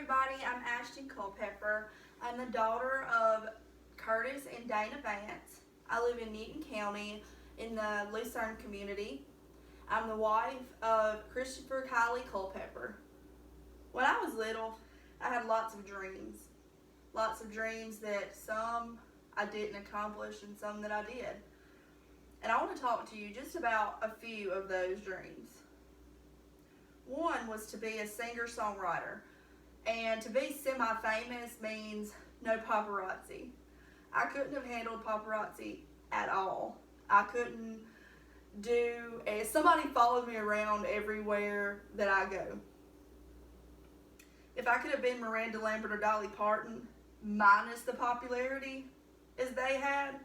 everybody. I'm Ashton Culpepper. I'm the daughter of Curtis and Dana Vance. I live in Newton County in the Lucerne community. I'm the wife of Christopher Kylie Culpepper. When I was little, I had lots of dreams. Lots of dreams that some I didn't accomplish and some that I did. And I want to talk to you just about a few of those dreams. One was to be a singer-songwriter. And to be semi-famous means no paparazzi. I couldn't have handled paparazzi at all. I couldn't do, and somebody followed me around everywhere that I go. If I could have been Miranda Lambert or Dolly Parton, minus the popularity as they had,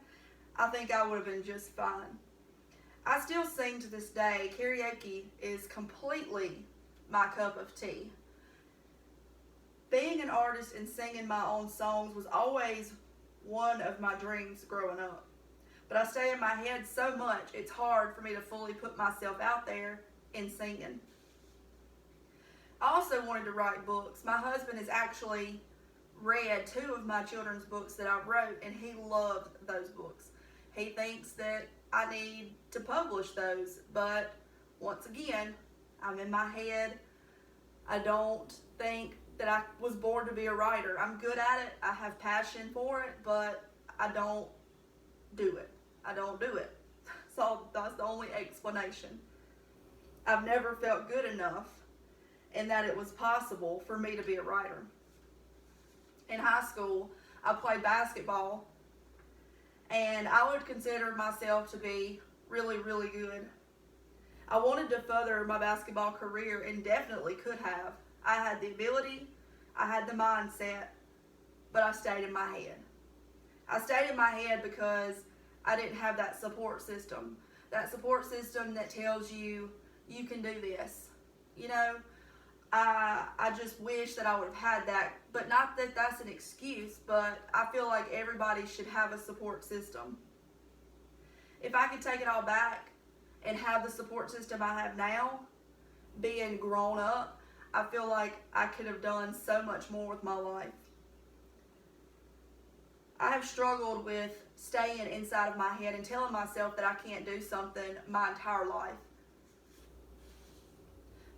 I think I would have been just fine. I still sing to this day. Karaoke is completely my cup of tea. Being an artist and singing my own songs was always one of my dreams growing up. But I stay in my head so much, it's hard for me to fully put myself out there in singing. I also wanted to write books. My husband has actually read 2 of my children's books that I wrote, and he loved those books. He thinks that I need to publish those, but once again, I'm in my head. I don't think that I was born to be a writer. I'm good at it. I have passion for it, but I don't do it. I don't do it. So that's the only explanation. I've never felt good enough and that it was possible for me to be a writer. In high school, I played basketball, and I would consider myself to be really, really good. I wanted to further my basketball career and definitely could have. I had the ability, I had the mindset, but I stayed in my head. I stayed in my head because I didn't have that support system. That support system that tells you, you can do this. You know, I just wish that I would have had that, but not that that's an excuse, but I feel like everybody should have a support system. If I could take it all back and have the support system I have now, being grown up, I feel like I could have done so much more with my life. I have struggled with staying inside of my head and telling myself that I can't do something my entire life.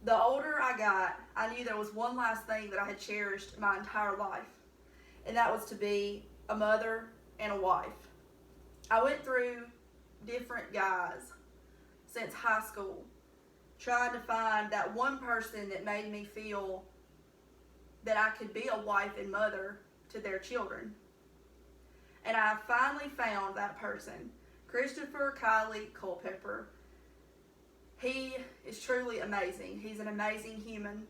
The older I got, I knew there was one last thing that I had cherished my entire life, and that was to be a mother and a wife. I went through different guys since high school, trying to find that one person that made me feel that I could be a wife and mother to their children. And I finally found that person, Christopher Kylie Culpepper. He is truly amazing. He's an amazing human.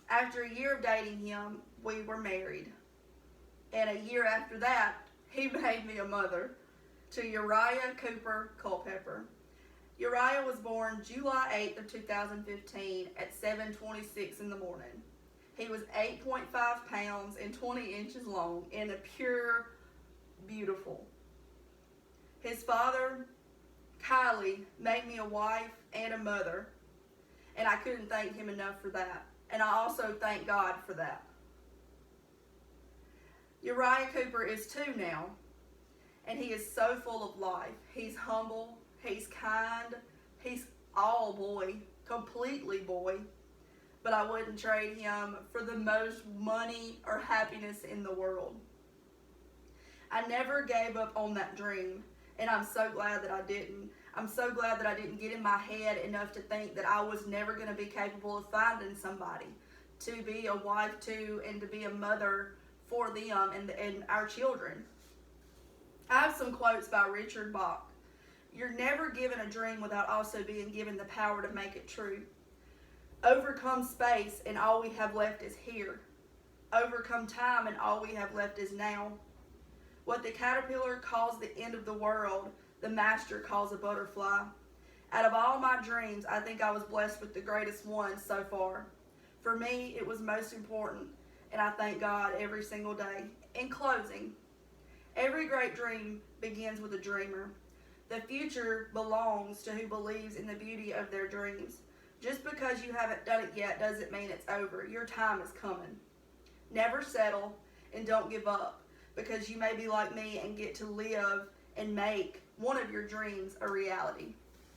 After a year of dating him, we were married. And a year after that, he made me a mother to Uriah Cooper Culpepper. Uriah was born July 8th of 2015 at 7:26 in the morning. He was 8.5 pounds and 20 inches long and a pure beautiful. His father, Kylie, made me a wife and a mother, and I couldn't thank him enough for that. And I also thank God for that. Uriah Cooper is 2 now, and he is so full of life. He's humble, he's kind, he's all boy, completely boy, but I wouldn't trade him for the most money or happiness in the world. I never gave up on that dream, and I'm so glad that I didn't. I'm so glad that I didn't get in my head enough to think that I was never going to be capable of finding somebody to be a wife to and to be a mother for them and our children. I have some quotes by Richard Bach. You're never given a dream without also being given the power to make it true. Overcome space and all we have left is here. Overcome time and all we have left is now. What the caterpillar calls the end of the world, the master calls a butterfly. Out of all my dreams, I think I was blessed with the greatest one so far. For me, it was most important, and I thank God every single day. In closing, every great dream begins with a dreamer. The future belongs to who believes in the beauty of their dreams. Just because you haven't done it yet doesn't mean it's over. Your time is coming. Never settle and don't give up, because you may be like me and get to live and make one of your dreams a reality.